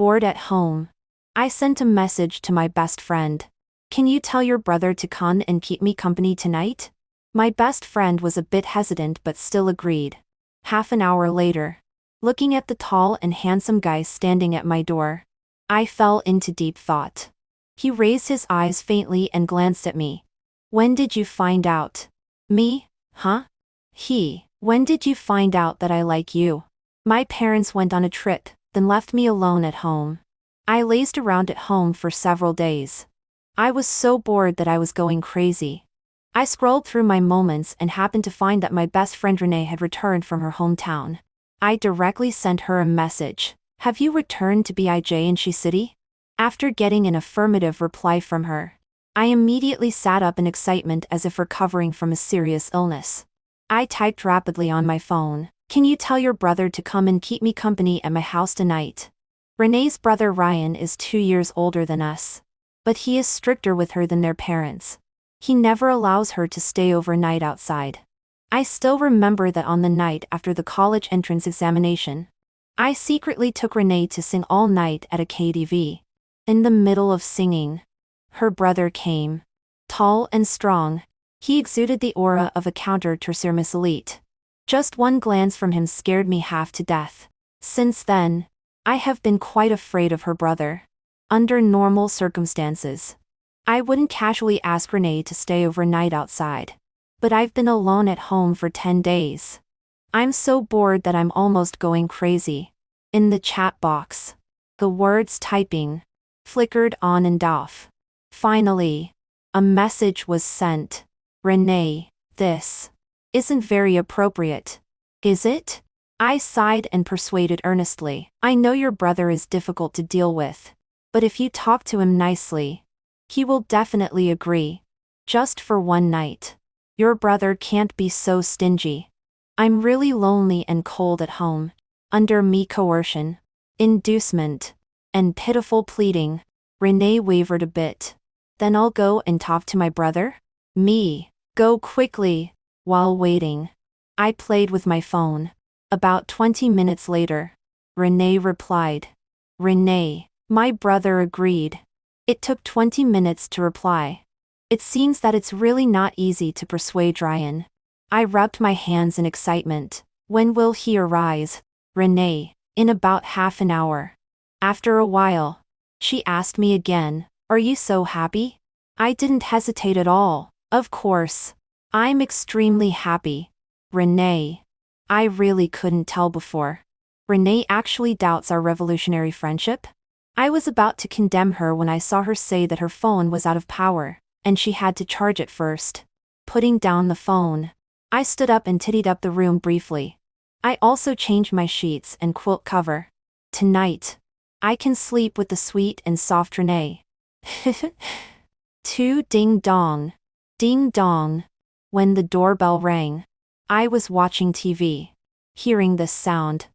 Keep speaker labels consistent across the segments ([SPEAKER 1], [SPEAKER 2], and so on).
[SPEAKER 1] bored at home. I sent a message to my best friend. Can you tell your brother to come and keep me company tonight? My best friend was a bit hesitant but still agreed. Half an hour later, looking at the tall and handsome guy standing at my door, I fell into deep thought. He raised his eyes faintly and glanced at me. When did you find out? Me? Huh? When did you find out that I like you? My parents went on a trip, then left me alone at home. I lazed around at home for several days. I was so bored that I was going crazy. I scrolled through my moments and happened to find that my best friend Renee had returned from her hometown. I directly sent her a message. Have you returned to BIJ in She City? After getting an affirmative reply from her, I immediately sat up in excitement as if recovering from a serious illness. I typed rapidly on my phone. Can you tell your brother to come and keep me company at my house tonight? Renee's brother Ryan is 2 years older than us, but he is stricter with her than their parents. He never allows her to stay overnight outside. I still remember that on the night after the college entrance examination, I secretly took Renee to sing all night at a KTV. In the middle of singing, her brother came. Tall and strong, he exuded the aura of a counter-tertiary Miss Elite. Just one glance from him scared me half to death. Since then, I have been quite afraid of her brother. Under normal circumstances, I wouldn't casually ask Renee to stay overnight outside. But I've been alone at home for 10 days. I'm so bored that I'm almost going crazy. In the chat box, the words typing flickered on and off. Finally, a message was sent. Renee, this isn't very appropriate, is it? I sighed and persuaded earnestly. I know your brother is difficult to deal with, but if you talk to him nicely, he will definitely agree. Just for one night. Your brother can't be so stingy. I'm really lonely and cold at home. Under me coercion, inducement, and pitiful pleading, Renee wavered a bit. Then I'll go and talk to my brother? Me. Go quickly. While waiting, I played with my phone. About 20 minutes later, Renee replied. Renee, my brother agreed. It took 20 minutes to reply. It seems that it's really not easy to persuade Ryan. I rubbed my hands in excitement. When will he arise? Renee, in about half an hour. After a while, she asked me again, are you so happy? I didn't hesitate at all. Of course. I'm extremely happy. Renee. I really couldn't tell before. Renee actually doubts our revolutionary friendship? I was about to condemn her when I saw her say that her phone was out of power, and she had to charge it first. Putting down the phone, I stood up and tidied up the room briefly. I also changed my sheets and quilt cover. Tonight, I can sleep with the sweet and soft Renee. Two ding dong. Ding dong. When the doorbell rang, I was watching TV. Hearing this sound,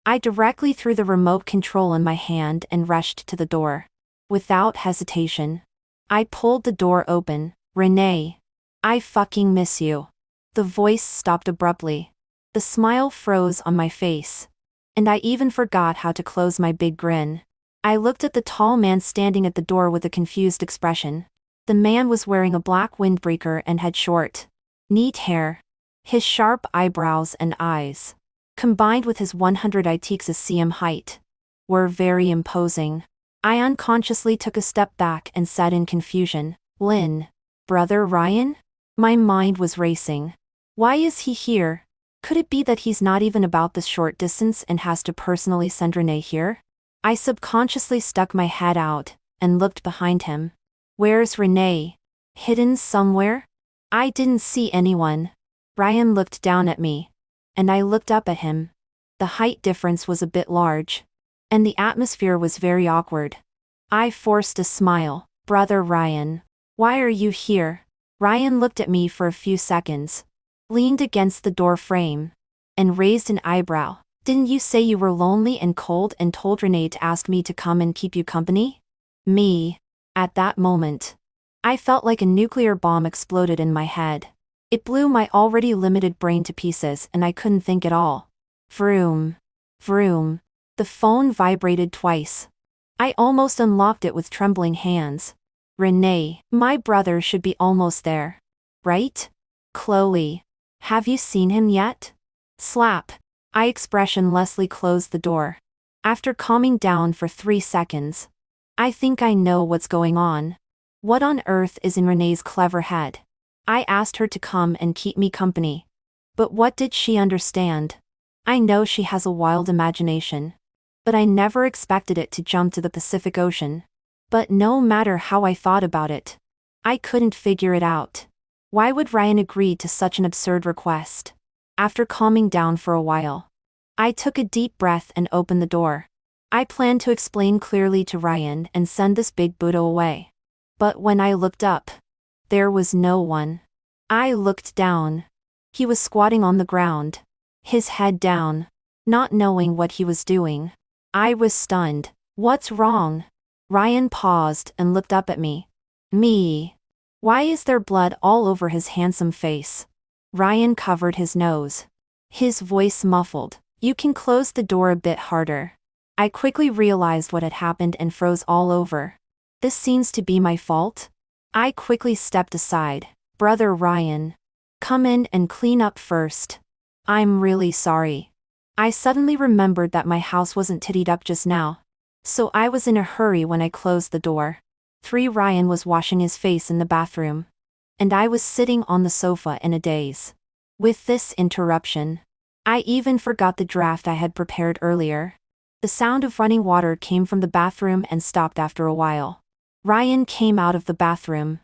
[SPEAKER 1] I directly threw the remote control in my hand and rushed to the door. Without hesitation, I pulled the door open. Renee, I fucking miss you. The voice stopped abruptly. The smile froze on my face, and I even forgot how to close my big grin. I looked at the tall man standing at the door with a confused expression. The man was wearing a black windbreaker and had short, neat hair. His sharp eyebrows and eyes, combined with his 100 Texas cm height, were very imposing. I unconsciously took a step back and said in confusion, Lynn, brother Ryan? My mind was racing. Why is he here? Could it be that he's not even about this short distance and has to personally send Renee here? I subconsciously stuck my head out and looked behind him. Where's Renee? Hidden somewhere? I didn't see anyone. Ryan looked down at me, and I looked up at him. The height difference was a bit large, and the atmosphere was very awkward. I forced a smile. Brother Ryan, why are you here? Ryan looked at me for a few seconds, leaned against the door frame, and raised an eyebrow. Didn't you say you were lonely and cold and told Renee to ask me to come and keep you company? Me. At that moment, I felt like a nuclear bomb exploded in my head. It blew my already limited brain to pieces and I couldn't think at all. Vroom. Vroom. The phone vibrated twice. I almost unlocked it with trembling hands. Renee, my brother should be almost there. Right? Chloe. Have you seen him yet? Slap. I expressionlessly closed the door. After calming down for 3 seconds. I think I know what's going on. What on earth is in Renee's clever head? I asked her to come and keep me company. But what did she understand? I know she has a wild imagination. But I never expected it to jump to the Pacific Ocean. But no matter how I thought about it, I couldn't figure it out. Why would Ryan agree to such an absurd request? After calming down for a while, I took a deep breath and opened the door. I planned to explain clearly to Ryan and send this big Buddha away. But when I looked up, there was no one. I looked down. He was squatting on the ground, his head down, not knowing what he was doing. I was stunned. What's wrong? Ryan paused and looked up at me. Me. Why is there blood all over his handsome face? Ryan covered his nose. His voice muffled. You can close the door a bit harder. I quickly realized what had happened and froze all over. This seems to be my fault? I quickly stepped aside. Brother Ryan. Come in and clean up first. I'm really sorry. I suddenly remembered that my house wasn't tidied up just now. So I was in a hurry when I closed the door. Ryan was washing his face in the bathroom. And I was sitting on the sofa in a daze. With this interruption, I even forgot the draft I had prepared earlier. The sound of running water came from the bathroom and stopped after a while. Ryan came out of the bathroom.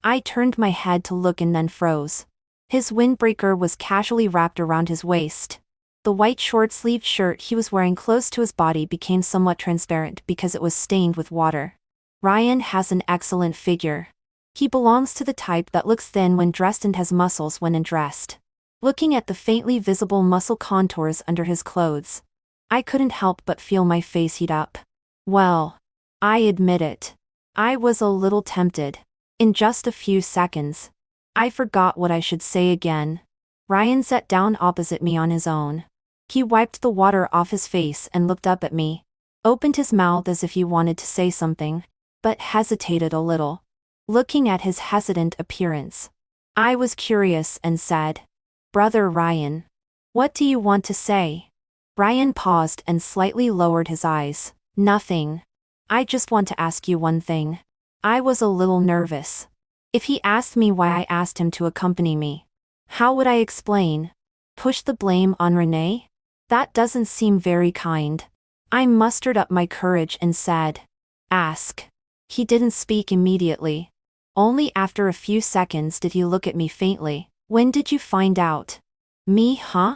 [SPEAKER 1] I turned my head to look and then froze. His windbreaker was casually wrapped around his waist. The white short-sleeved shirt he was wearing close to his body became somewhat transparent because it was stained with water. Ryan has an excellent figure. He belongs to the type that looks thin when dressed and has muscles when undressed. Looking at the faintly visible muscle contours under his clothes, I couldn't help but feel my face heat up. Well, I admit it. I was a little tempted. In just a few seconds, I forgot what I should say again. Ryan sat down opposite me on his own. He wiped the water off his face and looked up at me, opened his mouth as if he wanted to say something, but hesitated a little. Looking at his hesitant appearance, I was curious and said, Brother Ryan, what do you want to say? Ryan paused and slightly lowered his eyes. Nothing. I just want to ask you one thing. I was a little nervous. If he asked me why I asked him to accompany me, how would I explain? Push the blame on Renee? That doesn't seem very kind. I mustered up my courage and said, Ask. He didn't speak immediately. Only after a few seconds did he look at me faintly. When did you find out? Me, huh?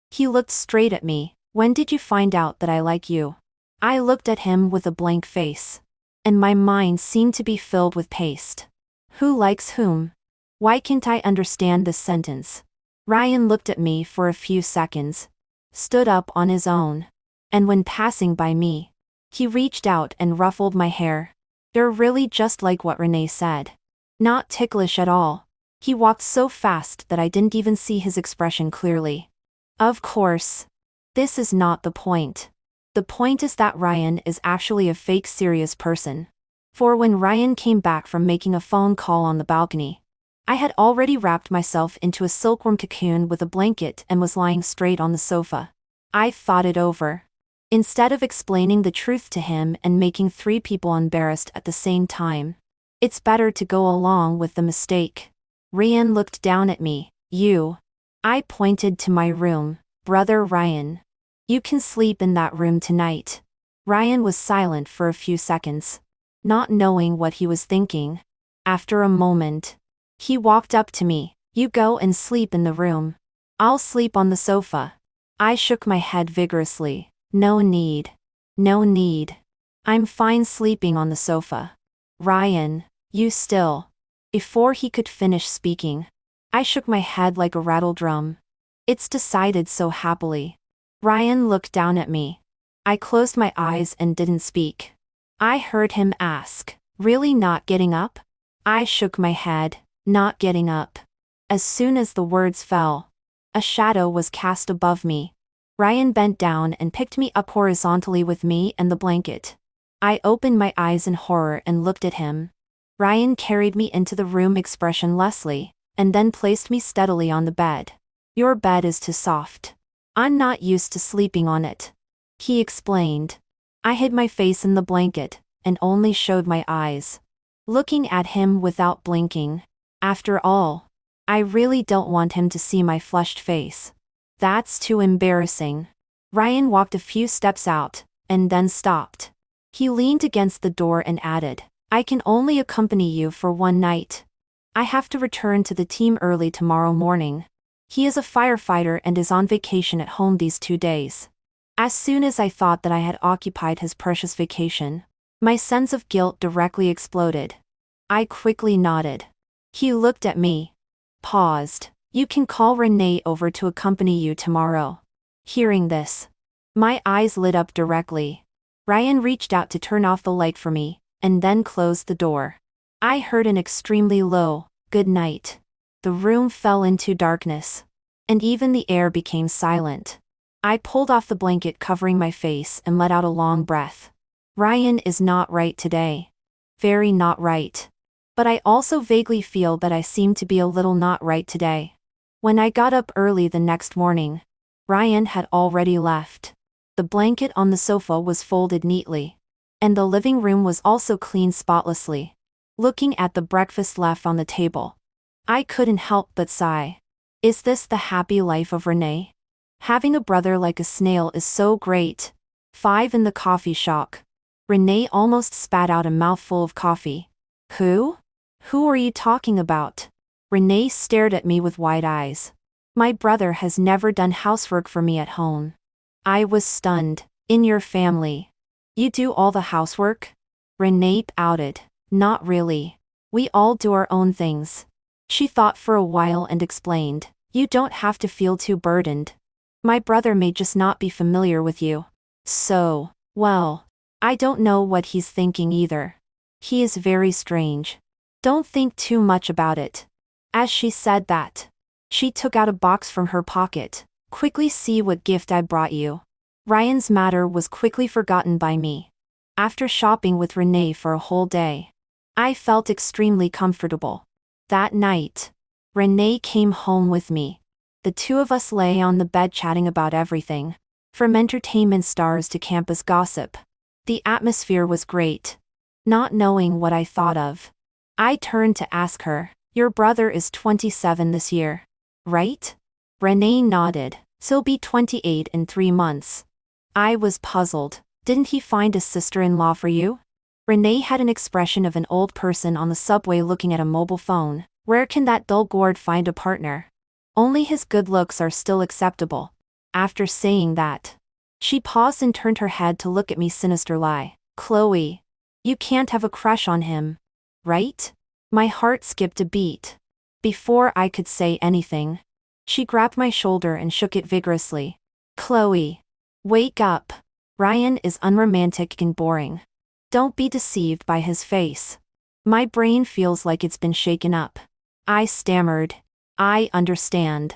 [SPEAKER 1] He looked straight at me. When did you find out that I like you? I looked at him with a blank face. And my mind seemed to be filled with paste. Who likes whom? Why can't I understand this sentence? Ryan looked at me for a few seconds, stood up on his own, and when passing by me, he reached out and ruffled my hair. You're really just like what Renee said. Not ticklish at all. He walked so fast that I didn't even see his expression clearly. Of course. This is not the point. The point is that Ryan is actually a fake serious person. For when Ryan came back from making a phone call on the balcony, I had already wrapped myself into a silkworm cocoon with a blanket and was lying straight on the sofa. I thought it over. Instead of explaining the truth to him and making 3 people embarrassed at the same time, it's better to go along with the mistake. Ryan looked down at me. You. I pointed to my room. Brother Ryan. You can sleep in that room tonight. Ryan was silent for a few seconds, not knowing what he was thinking. After a moment, he walked up to me. You go and sleep in the room. I'll sleep on the sofa. I shook my head vigorously. No need. No need. I'm fine sleeping on the sofa. Ryan, you still. Before he could finish speaking, I shook my head like a rattle drum. It's decided so happily. Ryan looked down at me. I closed my eyes and didn't speak. I heard him ask, really not getting up? I shook my head, not getting up. As soon as the words fell, a shadow was cast above me. Ryan bent down and picked me up horizontally with me and the blanket. I opened my eyes in horror and looked at him. Ryan carried me into the room expressionlessly, and then placed me steadily on the bed. Your bed is too soft. I'm not used to sleeping on it, he explained. I hid my face in the blanket, and only showed my eyes, looking at him without blinking. After all, I really don't want him to see my flushed face. That's too embarrassing. Ryan walked a few steps out, and then stopped. He leaned against the door and added, I can only accompany you for one night. I have to return to the team early tomorrow morning. He is a firefighter and is on vacation at home these 2 days. As soon as I thought that I had occupied his precious vacation, my sense of guilt directly exploded. I quickly nodded. He looked at me, paused. You can call Renee over to accompany you tomorrow. Hearing this, my eyes lit up directly. Ryan reached out to turn off the light for me, and then closed the door. I heard an extremely low, good night. The room fell into darkness, and even the air became silent. I pulled off the blanket covering my face and let out a long breath. Ryan is not right today. Very not right. But I also vaguely feel that I seem to be a little not right today. When I got up early the next morning, Ryan had already left. The blanket on the sofa was folded neatly, and the living room was also cleaned spotlessly. Looking at the breakfast left on the table, I couldn't help but sigh. Is this the happy life of Renee? Having a brother like a snail is so great. 5 in the coffee shop. Renee almost spat out a mouthful of coffee. Who? Who are you talking about? Renee stared at me with wide eyes. My brother has never done housework for me at home. I was stunned. In your family, you do all the housework? Renee pouted. Not really. We all do our own things. She thought for a while and explained, you don't have to feel too burdened. My brother may just not be familiar with you. So, well, I don't know what he's thinking either. He is very strange. Don't think too much about it. As she said that, she took out a box from her pocket. Quickly see what gift I brought you. Ryan's matter was quickly forgotten by me. After shopping with Renee for a whole day, I felt extremely comfortable. That night, Renee came home with me. The two of us lay on the bed chatting about everything, from entertainment stars to campus gossip. The atmosphere was great. Not knowing what I thought of, I turned to ask her, your brother is 27 this year, right? Renee nodded. He'll be 28 in 3 months. I was puzzled. Didn't he find a sister-in-law for you? Renee had an expression of an old person on the subway looking at a mobile phone. Where can that dull gourd find a partner? Only his good looks are still acceptable. After saying that, she paused and turned her head to look at me sinisterly. Chloe, you can't have a crush on him, right? My heart skipped a beat. Before I could say anything, she grabbed my shoulder and shook it vigorously. Chloe, wake up. Ryan is unromantic and boring. Don't be deceived by his face. My brain feels like it's been shaken up. I stammered. I understand.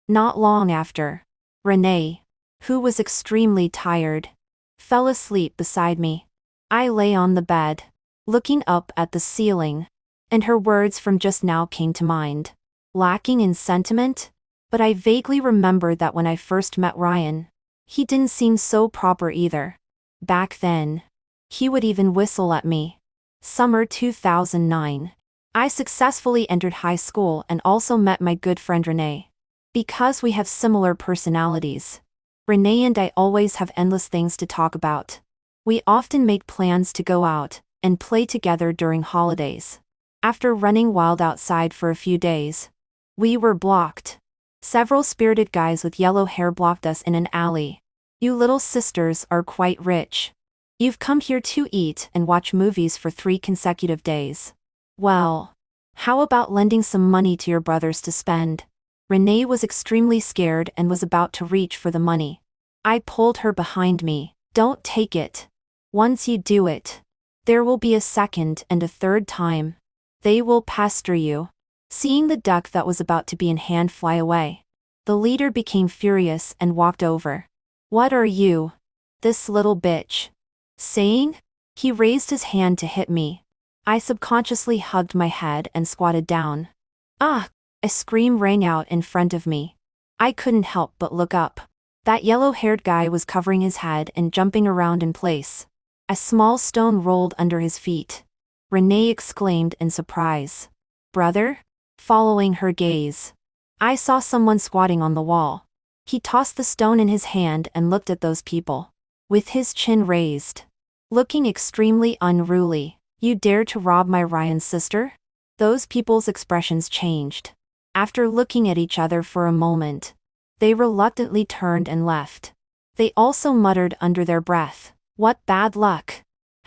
[SPEAKER 1] Not long after, Renee, who was extremely tired, fell asleep beside me. I lay on the bed, looking up at the ceiling, and her words from just now came to mind. Lacking in sentiment? But I vaguely remembered that when I first met Ryan, he didn't seem so proper either. Back then, he would even whistle at me. Summer 2009. I successfully entered high school and also met my good friend Renee. Because we have similar personalities, Renee and I always have endless things to talk about. We often make plans to go out and play together during holidays. After running wild outside for a few days, we were blocked. Several spirited guys with yellow hair blocked us in an alley. You little sisters are quite rich. You've come here to eat and watch movies for 3 consecutive days. Well, how about lending some money to your brothers to spend? Renee was extremely scared and was about to reach for the money. I pulled her behind me. Don't take it. Once you do it, there will be a second and a third time. They will pester you. Seeing the duck that was about to be in hand fly away, the leader became furious and walked over. What are you? This little bitch. Saying? He raised his hand to hit me. I subconsciously hugged my head and squatted down. Ah! A scream rang out in front of me. I couldn't help but look up. That yellow-haired guy was covering his head and jumping around in place. A small stone rolled under his feet. Renee exclaimed in surprise. Brother? Following her gaze, I saw someone squatting on the wall. He tossed the stone in his hand and looked at those people. With his chin raised. Looking extremely unruly. You dare to rob my Ryan's sister? Those people's expressions changed. After looking at each other for a moment, they reluctantly turned and left. They also muttered under their breath, "What bad luck!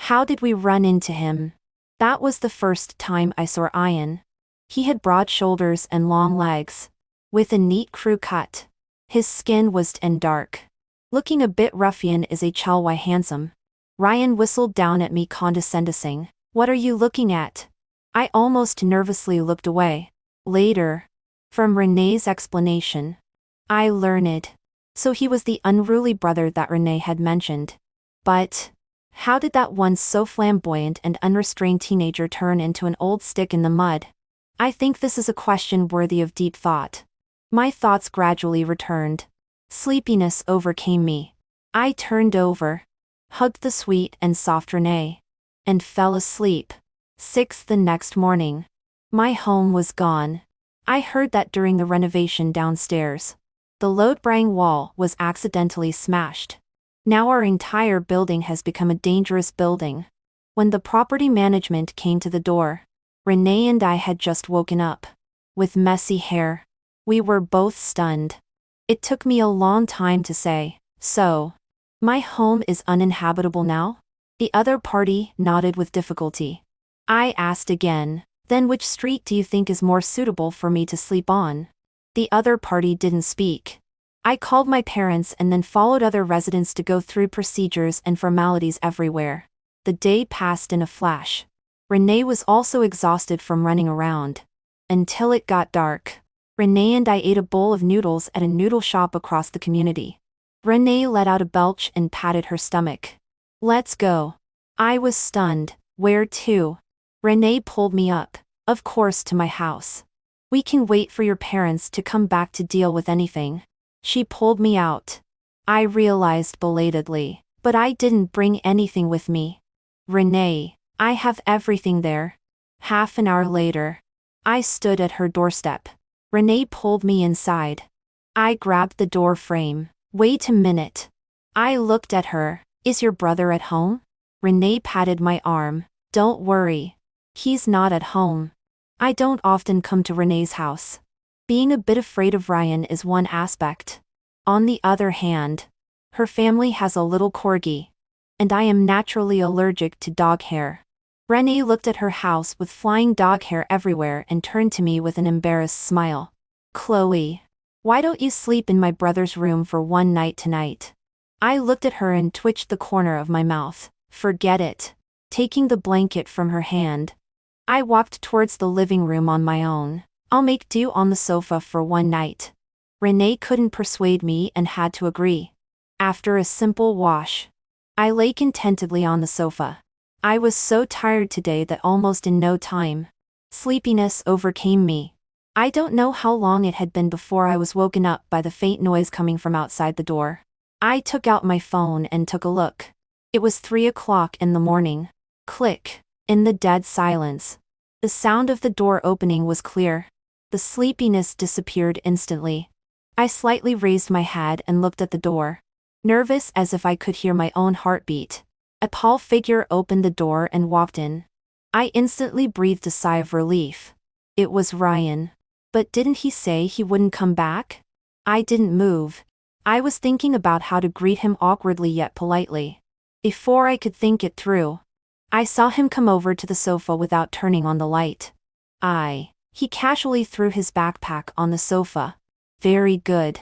[SPEAKER 1] How did we run into him?" That was the first time I saw Ryan. He had broad shoulders and long legs, with a neat crew cut. His skin was tan and dark. Looking a bit ruffian is a chalwai handsome. Ryan whistled down at me condescending. What are you looking at? I almost nervously looked away. Later, from Renee's explanation, I learned. So he was the unruly brother that Renee had mentioned. But how did that once so flamboyant and unrestrained teenager turn into an old stick in the mud? I think this is a question worthy of deep thought. My thoughts gradually returned. Sleepiness overcame me. I turned over, hugged the sweet and soft Renee, and fell asleep. 6 the next morning. My home was gone. I heard that during the renovation downstairs, the load-bearing wall was accidentally smashed. Now our entire building has become a dangerous building. When the property management came to the door, Renee and I had just woken up. With messy hair. We were both stunned. It took me a long time to say, "So, my home is uninhabitable now?" The other party nodded with difficulty. I asked again, "Then which street do you think is more suitable for me to sleep on?" The other party didn't speak. I called my parents and then followed other residents to go through procedures and formalities everywhere. The day passed in a flash. Renee was also exhausted from running around. Until it got dark. Renee and I ate a bowl of noodles at a noodle shop across the community. Renee let out a belch and patted her stomach. "Let's go." I was stunned. "Where to?" Renee pulled me up. "Of course to my house. We can wait for your parents to come back to deal with anything." She pulled me out. I realized belatedly, but I didn't bring anything with me. "Renee, I have everything there." Half an hour later, I stood at her doorstep. Renee pulled me inside. I grabbed the door frame. "Wait a minute." I looked at her. "Is your brother at home?" Renee patted my arm. "Don't worry. He's not at home." I don't often come to Renee's house. Being a bit afraid of Ryan is one aspect. On the other hand, her family has a little corgi, and I am naturally allergic to dog hair. Renee looked at her house with flying dog hair everywhere and turned to me with an embarrassed smile. "Chloe, why don't you sleep in my brother's room for one night tonight?" I looked at her and twitched the corner of my mouth. "Forget it." Taking the blanket from her hand, I walked towards the living room on my own. "I'll make do on the sofa for one night." Renee couldn't persuade me and had to agree. After a simple wash, I lay contentedly on the sofa. I was so tired today that almost in no time, sleepiness overcame me. I don't know how long it had been before I was woken up by the faint noise coming from outside the door. I took out my phone and took a look. It was 3 o'clock in the morning. Click. In the dead silence, the sound of the door opening was clear. The sleepiness disappeared instantly. I slightly raised my head and looked at the door, nervous as if I could hear my own heartbeat. A tall figure opened the door and walked in. I instantly breathed a sigh of relief. It was Ryan. But didn't he say he wouldn't come back? I didn't move. I was thinking about how to greet him awkwardly yet politely. Before I could think it through, I saw him come over to the sofa without turning on the light. He casually threw his backpack on the sofa. Very good.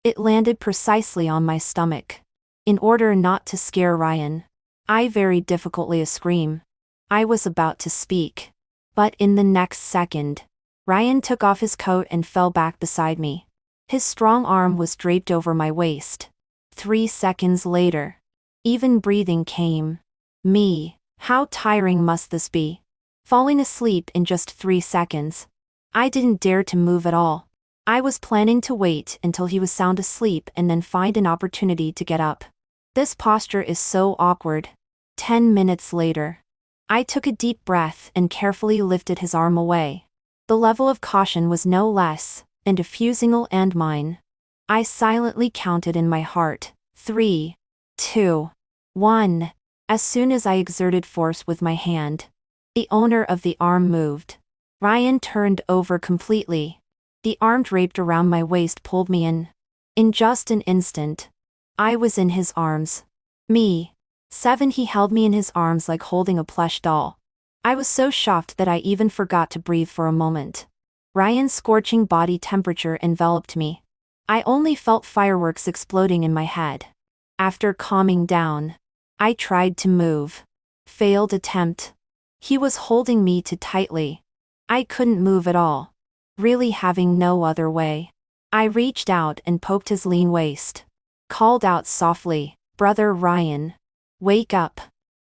[SPEAKER 1] It landed precisely on my stomach. In order not to scare Ryan, I very difficultly screamed. I was about to speak. But in the next second, Ryan took off his coat and fell back beside me. His strong arm was draped over my waist. 3 seconds later, even breathing came. Me. How tiring must this be? Falling asleep in just 3 seconds. I didn't dare to move at all. I was planning to wait until he was sound asleep and then find an opportunity to get up. This posture is so awkward. 10 minutes later. I took a deep breath and carefully lifted his arm away. The level of caution was no less, and Fusingle and mine. I silently counted in my heart, 3, 2, 1. As soon as I exerted force with my hand, the owner of the arm moved. Ryan turned over completely. The arm draped around my waist pulled me in. In just an instant, I was in his arms. Me. 7. He held me in his arms like holding a plush doll. I was so shocked that I even forgot to breathe for a moment. Ryan's scorching body temperature enveloped me. I only felt fireworks exploding in my head. After calming down, I tried to move. Failed attempt. He was holding me too tightly. I couldn't move at all. Really having no other way. I reached out and poked his lean waist. Called out softly, "Brother Ryan. Wake up."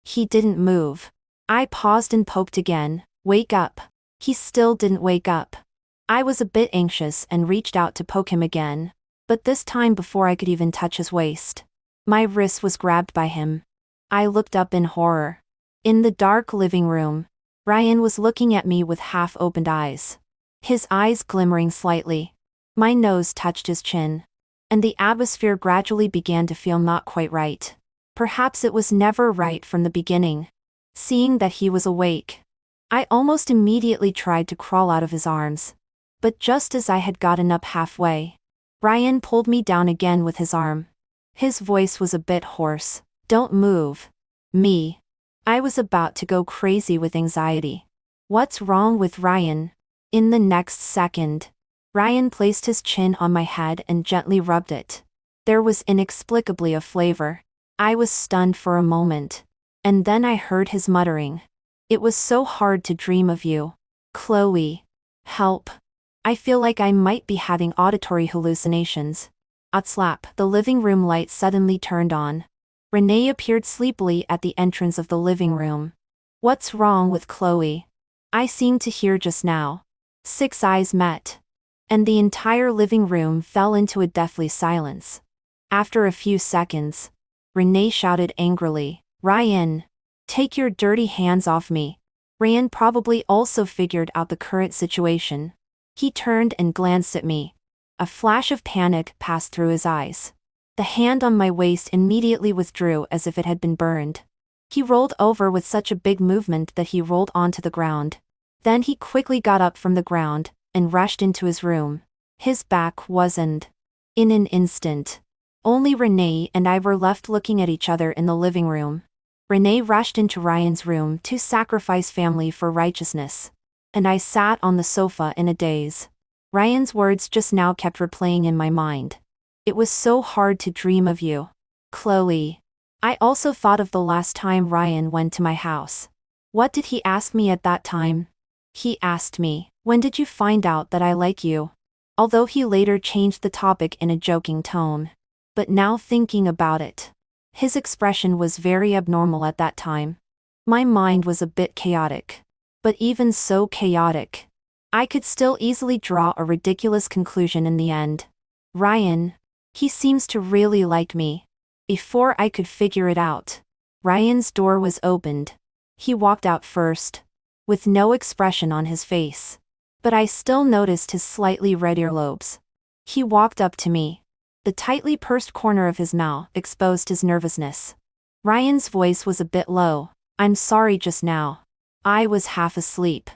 [SPEAKER 1] He didn't move. I paused and poked again, "Wake up." He still didn't wake up. I was a bit anxious and reached out to poke him again, but this time before I could even touch his waist, my wrist was grabbed by him. I looked up in horror. In the dark living room, Ryan was looking at me with half-opened eyes. His eyes glimmering slightly. My nose touched his chin. And the atmosphere gradually began to feel not quite right. Perhaps it was never right from the beginning. Seeing that he was awake, I almost immediately tried to crawl out of his arms. But just as I had gotten up halfway, Ryan pulled me down again with his arm. His voice was a bit hoarse. "Don't move." Me. I was about to go crazy with anxiety. What's wrong with Ryan? In the next second, Ryan placed his chin on my head and gently rubbed it. There was inexplicably a flavor. I was stunned for a moment. And then I heard his muttering. "It was so hard to dream of you. Chloe. Help. I feel like I might be having auditory hallucinations." Slap. The living room light suddenly turned on. Renee appeared sleepily at the entrance of the living room. "What's wrong with Chloe?" I seemed to hear just now. 6 eyes met. And the entire living room fell into a deathly silence. After a few seconds, Renee shouted angrily, "Ryan! Take your dirty hands off me." Ryan probably also figured out the current situation. He turned and glanced at me. A flash of panic passed through his eyes. The hand on my waist immediately withdrew as if it had been burned. He rolled over with such a big movement that he rolled onto the ground. Then he quickly got up from the ground and rushed into his room. His back wasn't. In an instant, only Renee and I were left looking at each other in the living room. Renee rushed into Ryan's room to sacrifice family for righteousness. And I sat on the sofa in a daze. Ryan's words just now kept replaying in my mind. "It was so hard to dream of you, Chloe." I also thought of the last time Ryan went to my house. What did he ask me at that time? He asked me, "When did you find out that I like you?" Although he later changed the topic in a joking tone. But now thinking about it, his expression was very abnormal at that time. My mind was a bit chaotic. But even so chaotic, I could still easily draw a ridiculous conclusion in the end. Ryan. He seems to really like me. Before I could figure it out, Ryan's door was opened. He walked out first, with no expression on his face. But I still noticed his slightly red earlobes. He walked up to me. The tightly pursed corner of his mouth exposed his nervousness. Ryan's voice was a bit low. "I'm sorry just now. I was half asleep."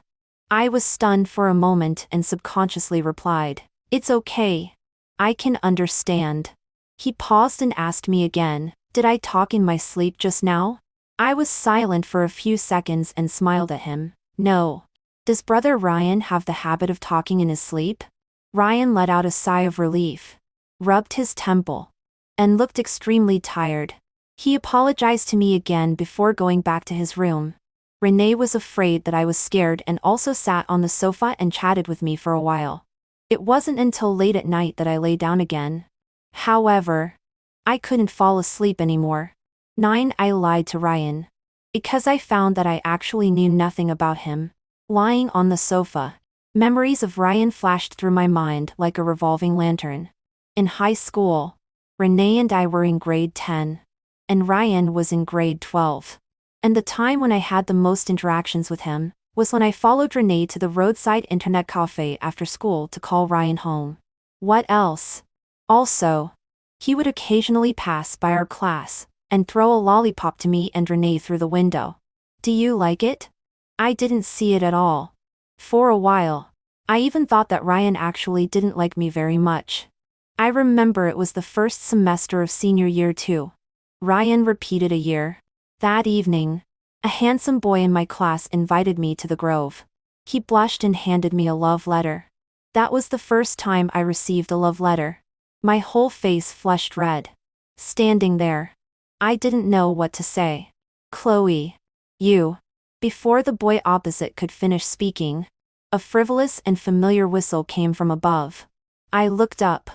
[SPEAKER 1] I was stunned for a moment and subconsciously replied, "It's okay. I can understand." He paused and asked me again, "Did I talk in my sleep just now?" I was silent for a few seconds and smiled at him. "No. Does Brother Ryan have the habit of talking in his sleep?" Ryan let out a sigh of relief, rubbed his temple, and looked extremely tired. He apologized to me again before going back to his room. Renee was afraid that I was scared and also sat on the sofa and chatted with me for a while. It wasn't until late at night that I lay down again. However, I couldn't fall asleep anymore. 9. I lied to Ryan. because I found that I actually knew nothing about him. Lying on the sofa, memories of Ryan flashed through my mind like a revolving lantern. In high school, Renee and I were in grade 10, and Ryan was in grade 12. And the time when I had the most interactions with him was when I followed Renee to the roadside internet cafe after school to call Ryan home. What else? Also, he would occasionally pass by our class and throw a lollipop to me and Renee through the window. Do you like it? I didn't see it at all. For a while, I even thought that Ryan actually didn't like me very much. I remember it was the first semester of senior year too. Ryan repeated a year. That evening, a handsome boy in my class invited me to the Grove. He blushed and handed me a love letter. That was the first time I received a love letter. My whole face flushed red. Standing there, I didn't know what to say. Chloe. You. Before the boy opposite could finish speaking, a frivolous and familiar whistle came from above. I looked up.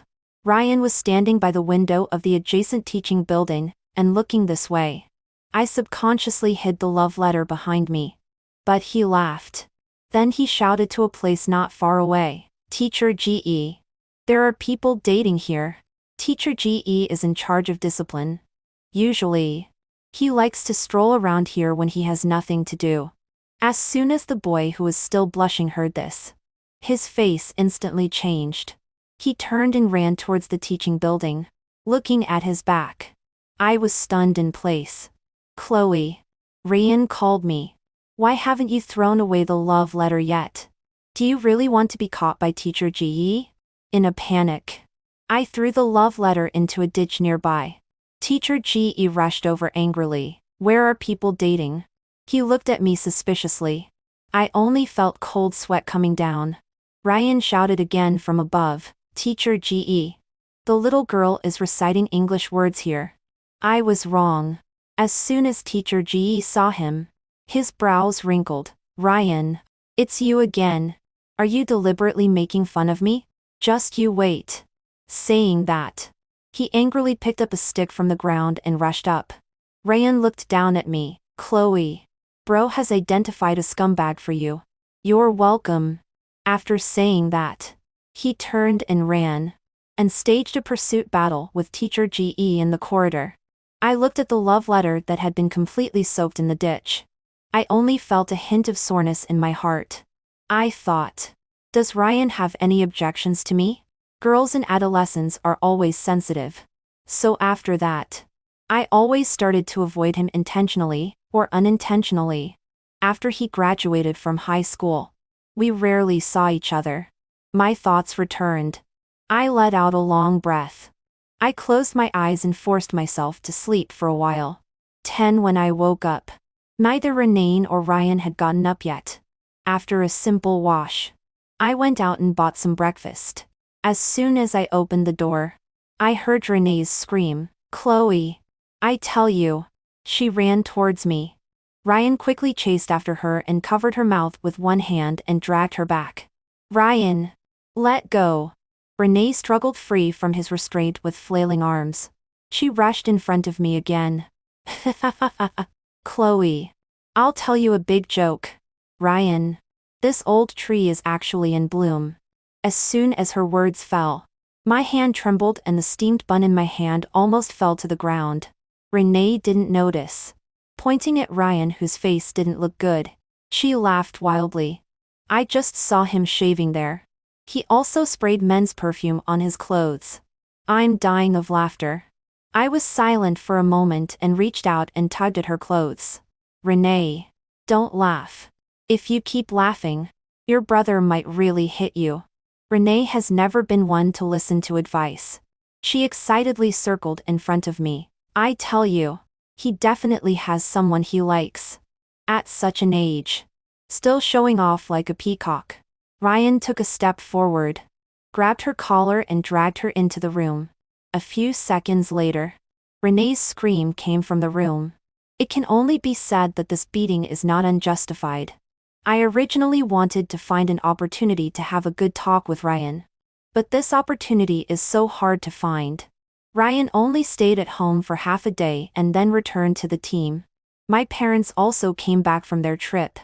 [SPEAKER 1] Ryan was standing by the window of the adjacent teaching building and looking this way. I subconsciously hid the love letter behind me. But he laughed. Then he shouted to a place not far away, Teacher GE. There are people dating here. Teacher GE is in charge of discipline. Usually, he likes to stroll around here when he has nothing to do. As soon as the boy who was still blushing heard this, his face instantly changed. He turned and ran towards the teaching building, looking at his back. I was stunned in place. Chloe. Ryan called me. Why haven't you thrown away the love letter yet? Do you really want to be caught by Teacher GE? In a panic, I threw the love letter into a ditch nearby. Teacher GE rushed over angrily. Where are people dating? He looked at me suspiciously. I only felt cold sweat coming down. Ryan shouted again from above, Teacher GE. The little girl is reciting English words here. I was wrong. As soon as Teacher GE saw him, his brows wrinkled. Ryan, it's you again. Are you deliberately making fun of me? Just you wait. Saying that, he angrily picked up a stick from the ground and rushed up. Ryan looked down at me. Chloe. Bro has identified a scumbag for you. You're welcome. After saying that, he turned and ran, and staged a pursuit battle with Teacher GE in the corridor. I looked at the love letter that had been completely soaked in the ditch. I only felt a hint of soreness in my heart. I thought, does Ryan have any objections to me? Girls and adolescents are always sensitive. So after that, I always started to avoid him intentionally or unintentionally. After he graduated from high school, we rarely saw each other. My thoughts returned. I let out a long breath. I closed my eyes and forced myself to sleep for a while. 10 when I woke up. Neither Renee or Ryan had gotten up yet. After a simple wash, I went out and bought some breakfast. As soon as I opened the door, I heard Renee's scream, Chloe. I tell you. She ran towards me. Ryan quickly chased after her and covered her mouth with one hand and dragged her back. Ryan. Let go. Renee struggled free from his restraint with flailing arms. She rushed in front of me again. Chloe. I'll tell you a big joke. Ryan. This old tree is actually in bloom. As soon as her words fell, my hand trembled and the steamed bun in my hand almost fell to the ground. Renee didn't notice. Pointing at Ryan, whose face didn't look good, she laughed wildly. I just saw him shaving there. He also sprayed men's perfume on his clothes. I'm dying of laughter. I was silent for a moment and reached out and tugged at her clothes. Renee. Don't laugh. If you keep laughing, your brother might really hit you. Renee has never been one to listen to advice. She excitedly circled in front of me. I tell you, he definitely has someone he likes. At such an age. Still showing off like a peacock. Ryan took a step forward, grabbed her collar and dragged her into the room. A few seconds later, Renee's scream came from the room. It can only be said that this beating is not unjustified. I originally wanted to find an opportunity to have a good talk with Ryan. But this opportunity is so hard to find. Ryan only stayed at home for half a day and then returned to the team. My parents also came back from their trip.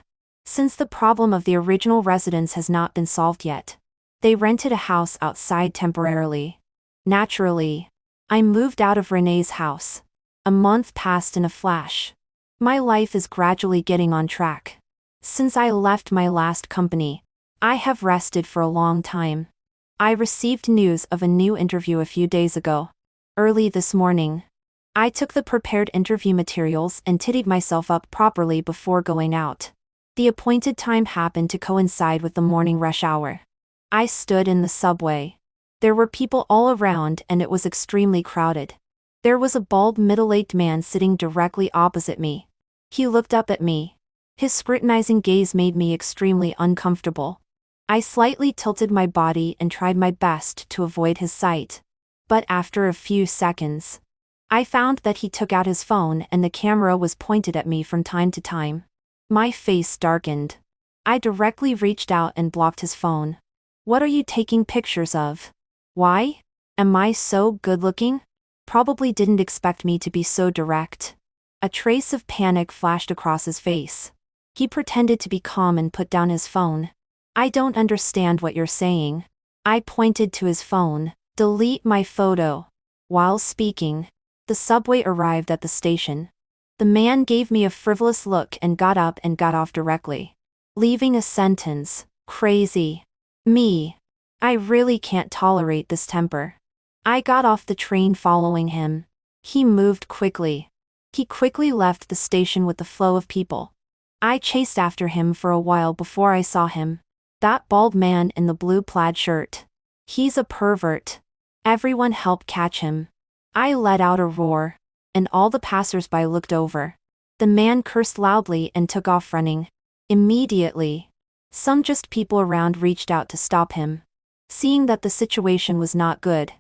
[SPEAKER 1] Since the problem of the original residence has not been solved yet, they rented a house outside temporarily. Naturally, I moved out of Renee's house. A month passed in a flash. My life is gradually getting on track. Since I left my last company, I have rested for a long time. I received news of a new interview a few days ago. Early this morning, I took the prepared interview materials and tidied myself up properly before going out. The appointed time happened to coincide with the morning rush hour. I stood in the subway. There were people all around and it was extremely crowded. There was a bald middle-aged man sitting directly opposite me. He looked up at me. His scrutinizing gaze made me extremely uncomfortable. I slightly tilted my body and tried my best to avoid his sight. But after a few seconds, I found that he took out his phone and the camera was pointed at me from time to time. My face darkened. I directly reached out and blocked his phone. "What are you taking pictures of? Why? Am I so good-looking?" Probably didn't expect me to be so direct. A trace of panic flashed across his face. He pretended to be calm and put down his phone. "I don't understand what you're saying." I pointed to his phone. "Delete my photo." While speaking, the subway arrived at the station. The man gave me a frivolous look and got up and got off directly, leaving a sentence, "Crazy. Me. I really can't tolerate this temper." I got off the train following him. He moved quickly. He quickly left the station with the flow of people. I chased after him for a while before I saw him. That bald man in the blue plaid shirt. He's a pervert. Everyone help catch him. I let out a roar, and all the passers-by looked over. The man cursed loudly and took off running. Immediately, some just people around reached out to stop him. Seeing that the situation was not good,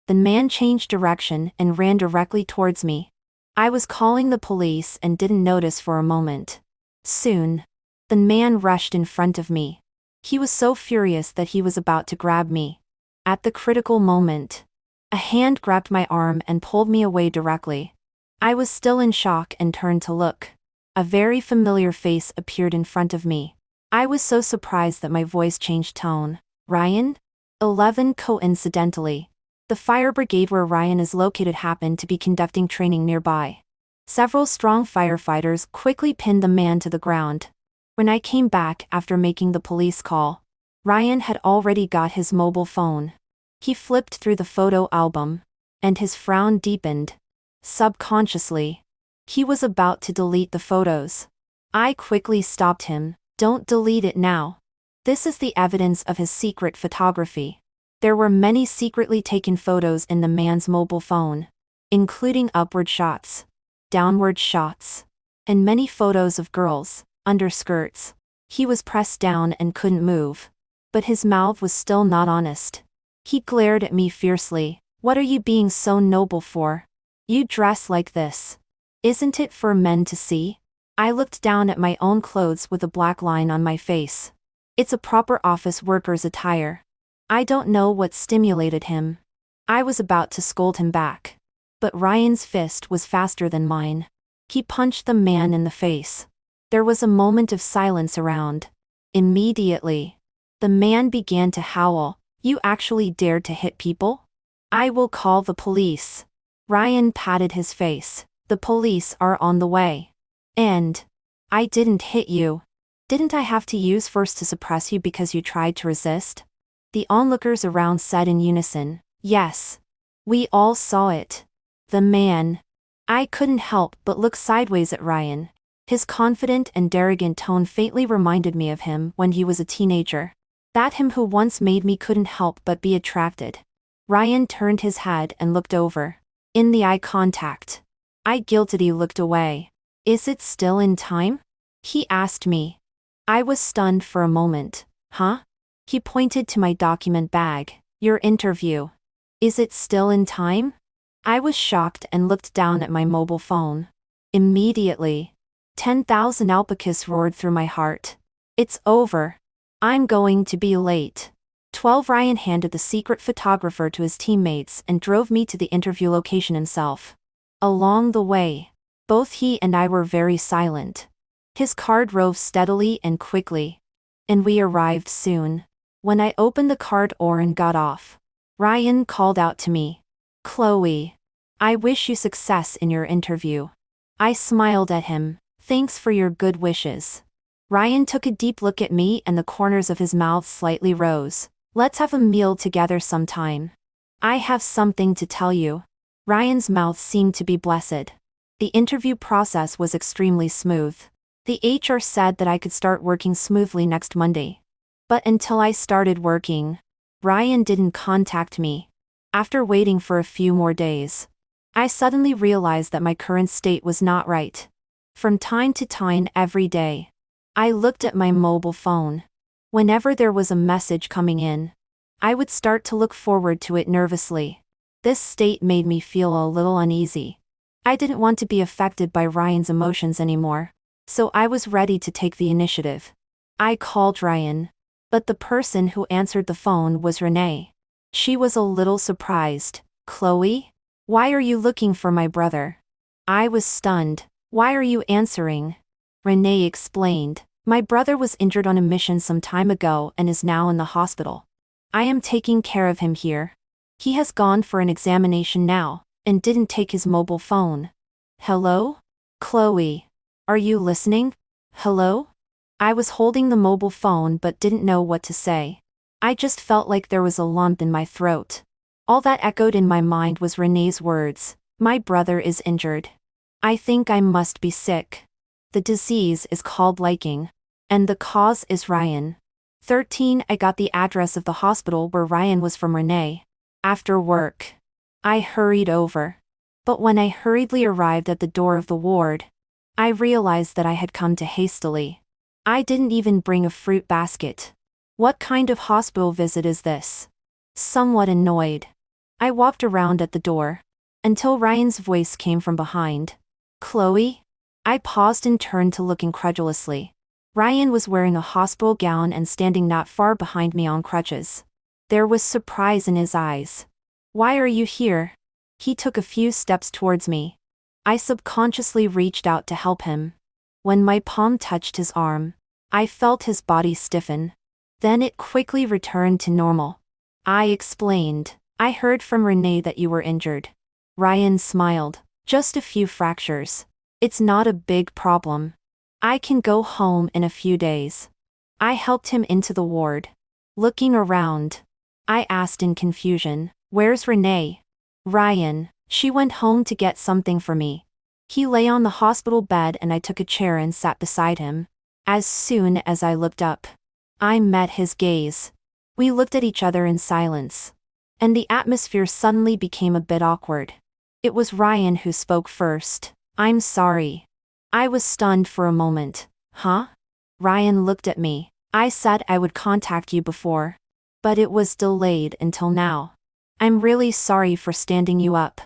[SPEAKER 1] the man changed direction and ran directly towards me. I was calling the police and didn't notice for a moment. Soon, the man rushed in front of me. He was so furious that he was about to grab me. At the critical moment, a hand grabbed my arm and pulled me away directly. I was still in shock and turned to look. A very familiar face appeared in front of me. I was so surprised that my voice changed tone. "Ryan?" 11 Coincidentally, the fire brigade where Ryan is located happened to be conducting training nearby. Several strong firefighters quickly pinned the man to the ground. When I came back after making the police call, Ryan had already got his mobile phone. He flipped through the photo album, and his frown deepened. Subconsciously, he was about to delete the photos. I quickly stopped him. "Don't delete it now. This is the evidence of his secret photography." There were many secretly taken photos in the man's mobile phone, including upward shots, downward shots, and many photos of girls, underskirts. He was pressed down and couldn't move. But his mouth was still not honest. He glared at me fiercely. "What are you being so noble for? You dress like this. Isn't it for men to see?" I looked down at my own clothes with a black line on my face. It's a proper office worker's attire. I don't know what stimulated him. I was about to scold him back. But Ryan's fist was faster than mine. He punched the man in the face. There was a moment of silence around. Immediately, the man began to howl. "You actually dared to hit people? I will call the police." Ryan patted his face. "The police are on the way. And I didn't hit you. Didn't I have to use force to suppress you because you tried to resist?" The onlookers around said in unison, "Yes. We all saw it." The man. I couldn't help but look sideways at Ryan. His confident and arrogant tone faintly reminded me of him when he was a teenager. That him who once made me couldn't help but be attracted. Ryan turned his head and looked over. In the eye contact, I guiltily looked away. "Is it still in time?" he asked me. I was stunned for a moment. "Huh?" He pointed to my document bag. "Your interview. Is it still in time?" I was shocked and looked down at my mobile phone. Immediately, 10,000 alpacas roared through my heart. "It's over. I'm going to be late." 12 Ryan handed the secret photographer to his teammates and drove me to the interview location himself. Along the way, Both he and I were very silent. His car drove steadily and quickly. And we arrived soon. When I opened the car door and got off, Ryan called out to me, "Chloe, I wish you success in your interview." I smiled at him. "Thanks for your good wishes." Ryan took a deep look at me and the corners of his mouth slightly rose. "Let's have a meal together sometime. I have something to tell you." Ryan's mouth seemed to be blessed. The interview process was extremely smooth. The HR said that I could start working smoothly next Monday. But until I started working, Ryan didn't contact me. After waiting for a few more days, I suddenly realized that my current state was not right. From time to time every day, I looked at my mobile phone. Whenever there was a message coming in, I would start to look forward to it nervously. This state made me feel a little uneasy. I didn't want to be affected by Ryan's emotions anymore, so I was ready to take the initiative. I called Ryan, but the person who answered the phone was Renee. She was a little surprised. "Chloe? Why are you looking for my brother?" I was stunned. "Why are you answering?" Renee explained. "My brother was injured on a mission some time ago and is now in the hospital. I am taking care of him here. He has gone for an examination now, and didn't take his mobile phone." "Hello? Chloe? Are you listening? Hello?" I was holding the mobile phone but didn't know what to say. I just felt like there was a lump in my throat. All that echoed in my mind was Renee's words. "My brother is injured. I think I must be sick. The disease is called liking. And the cause is Ryan." 13. I got the address of the hospital where Ryan was from Renee. After work, I hurried over. But when I hurriedly arrived at the door of the ward, I realized that I had come too hastily. I didn't even bring a fruit basket. What kind of hospital visit is this? Somewhat annoyed, I walked around at the door, until Ryan's voice came from behind. "Chloe?" I paused and turned to look incredulously. Ryan was wearing a hospital gown and standing not far behind me on crutches. There was surprise in his eyes. "Why are you here?" He took a few steps towards me. I subconsciously reached out to help him. When my palm touched his arm, I felt his body stiffen. Then it quickly returned to normal. I explained. "I heard from Renee that you were injured." Ryan smiled. "Just a few fractures. It's not a big problem. I can go home in a few days." I helped him into the ward. Looking around, I asked in confusion, "Where's Renee?" "Ryan, she went home to get something for me." He lay on the hospital bed and I took a chair and sat beside him. As soon as I looked up, I met his gaze. We looked at each other in silence. And the atmosphere suddenly became a bit awkward. It was Ryan who spoke first. "I'm sorry." I was stunned for a moment. "Huh?" Ryan looked at me. "I said I would contact you before. But it was delayed until now. I'm really sorry for standing you up."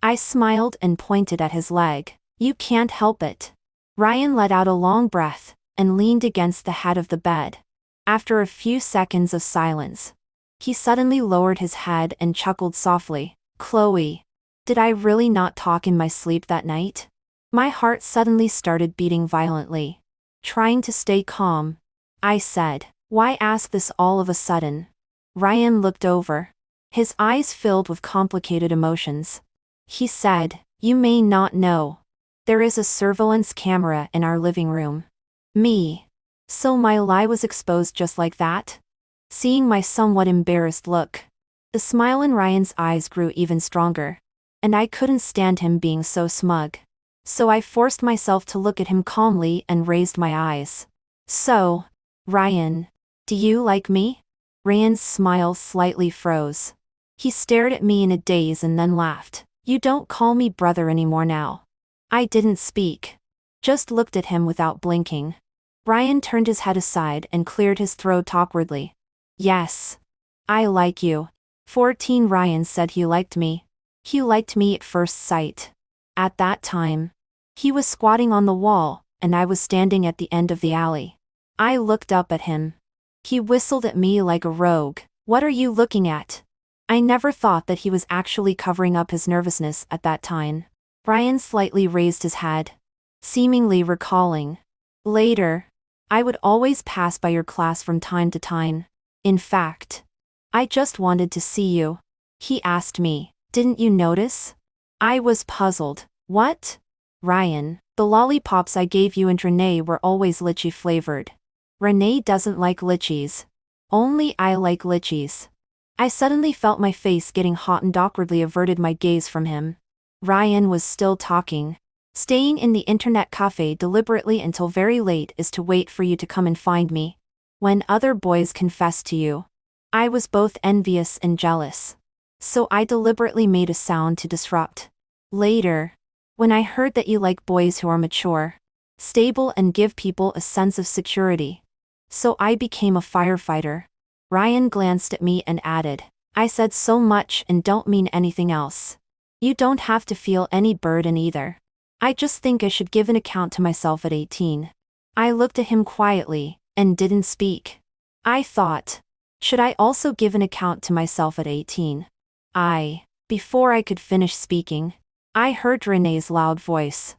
[SPEAKER 1] I smiled and pointed at his leg. "You can't help it." Ryan let out a long breath and leaned against the head of the bed. After a few seconds of silence, he suddenly lowered his head and chuckled softly. "Chloe, did I really not talk in my sleep that night?" My heart suddenly started beating violently. Trying to stay calm, I said, "Why ask this all of a sudden?" Ryan looked over. His eyes filled with complicated emotions. He said, "You may not know. There is a surveillance camera in our living room." Me. So my lie was exposed just like that? Seeing my somewhat embarrassed look, the smile in Ryan's eyes grew even stronger. And I couldn't stand him being so smug. So I forced myself to look at him calmly and raised my eyes. "So, Ryan, do you like me?" Ryan's smile slightly froze. He stared at me in a daze and then laughed. "You don't call me brother anymore now." I didn't speak. Just looked at him without blinking. Ryan turned his head aside and cleared his throat awkwardly. "Yes. I like you." 14. Ryan said he liked me. He liked me at first sight. At that time, he was squatting on the wall, and I was standing at the end of the alley. I looked up at him. He whistled at me like a rogue. "What are you looking at?" I never thought that he was actually covering up his nervousness at that time. Ryan slightly raised his head, seemingly recalling. Later. I would always pass by your class from time to time. In fact, I just wanted to see you. He asked me, didn't you notice? I was puzzled. What? Ryan, the lollipops I gave you and Renee were always lychee flavored. Renee doesn't like lychees. Only I like lychees. I suddenly felt my face getting hot and awkwardly averted my gaze from him. Ryan was still talking. Staying in the internet cafe deliberately until very late is to wait for you to come and find me. When other boys confessed to you. I was both envious and jealous. So I deliberately made a sound to disrupt. Later. When I heard that you like boys who are mature, stable and give people a sense of security. So I became a firefighter. Ryan glanced at me and added, I said so much and don't mean anything else. You don't have to feel any burden either. I just think I should give an account to myself at 18. I looked at him quietly, and didn't speak. I thought, should I also give an account to myself at 18? Before I could finish speaking, I heard Renee's loud voice.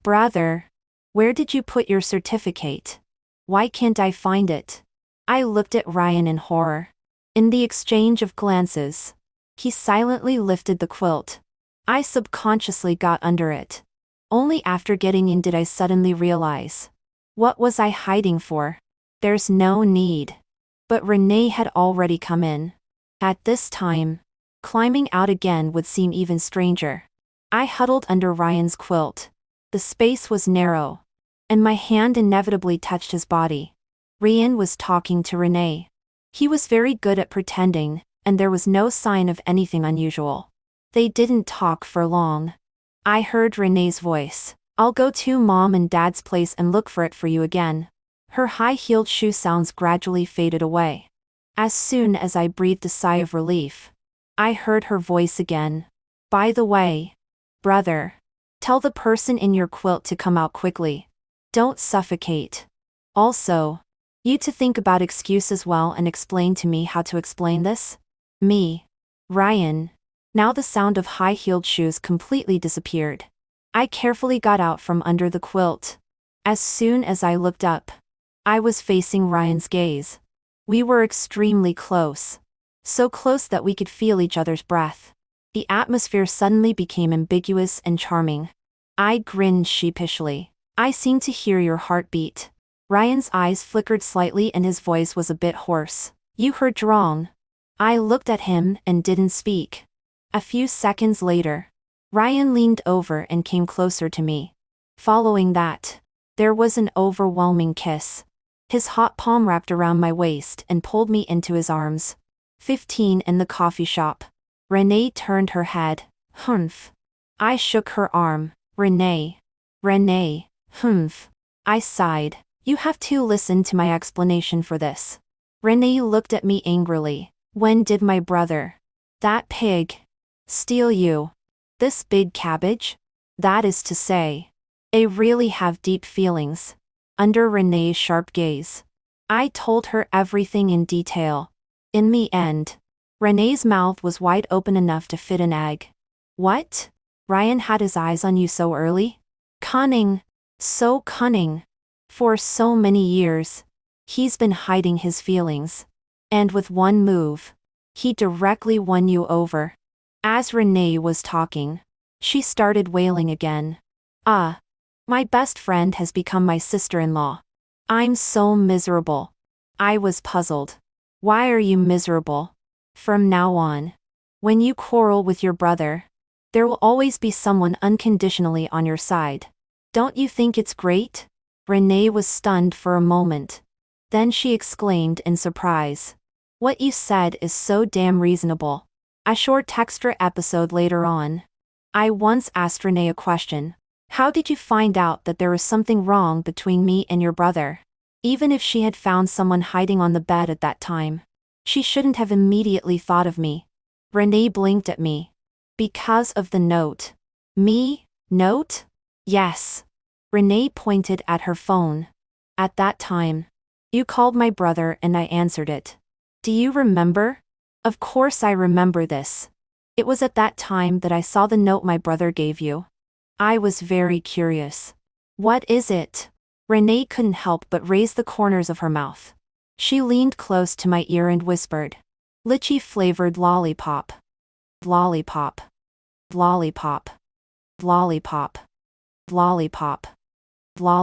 [SPEAKER 1] Brother, where did you put your certificate? Why can't I find it? I looked at Ryan in horror. In the exchange of glances, he silently lifted the quilt. I subconsciously got under it. Only after getting in did I suddenly realize. What was I hiding for? There's no need. But Renee had already come in. At this time, climbing out again would seem even stranger. I huddled under Ryan's quilt. The space was narrow, and my hand inevitably touched his body. Ryan was talking to Renee. He was very good at pretending, and there was no sign of anything unusual. They didn't talk for long. I heard Renee's voice. I'll go to Mom and Dad's place and look for it for you again. Her high-heeled shoe sounds gradually faded away. As soon as I breathed a sigh of relief, I heard her voice again. By the way, brother, tell the person in your quilt to come out quickly. Don't suffocate. Also, you to think about excuse as well and explain to me how to explain this. Me. Ryan. Now the sound of high-heeled shoes completely disappeared. I carefully got out from under the quilt. As soon as I looked up, I was facing Ryan's gaze. We were extremely close. So close that we could feel each other's breath. The atmosphere suddenly became ambiguous and charming. I grinned sheepishly. I seemed to hear your heartbeat. Ryan's eyes flickered slightly and his voice was a bit hoarse. You heard wrong. I looked at him and didn't speak. A few seconds later, Ryan leaned over and came closer to me. Following that, there was an overwhelming kiss. His hot palm wrapped around my waist and pulled me into his arms. 15 in the coffee shop. Renee turned her head. Humph. I shook her arm. Renee. Humph. I sighed. You have to listen to my explanation for this. Renee looked at me angrily. When did my brother, that pig, steal you? This big cabbage? That is to say, I really have deep feelings. Under Renee's sharp gaze, I told her everything in detail. In the end, Renee's mouth was wide open enough to fit an egg. What? Ryan had his eyes on you so early? Cunning. So cunning. For so many years, he's been hiding his feelings. And with one move, he directly won you over. As Renee was talking, she started wailing again. My best friend has become my sister-in-law. I'm so miserable. I was puzzled. Why are you miserable? From now on, when you quarrel with your brother, there will always be someone unconditionally on your side. Don't you think it's great? Renee was stunned for a moment. Then she exclaimed in surprise. What you said is so damn reasonable. A short extra episode later on, I once asked Renee a question. How did you find out that there was something wrong between me and your brother? Even if she had found someone hiding on the bed at that time, she shouldn't have immediately thought of me. Renee blinked at me. Because of the note. Me? Note? Yes. Renee pointed at her phone. At that time, you called my brother and I answered it. Do you remember? Of course I remember this. It was at that time that I saw the note my brother gave you. I was very curious. What is it? Renee couldn't help but raise the corners of her mouth. She leaned close to my ear and whispered, "Lychee-flavored lollipop. Lollipop. Lollipop. Lollipop. Lollipop."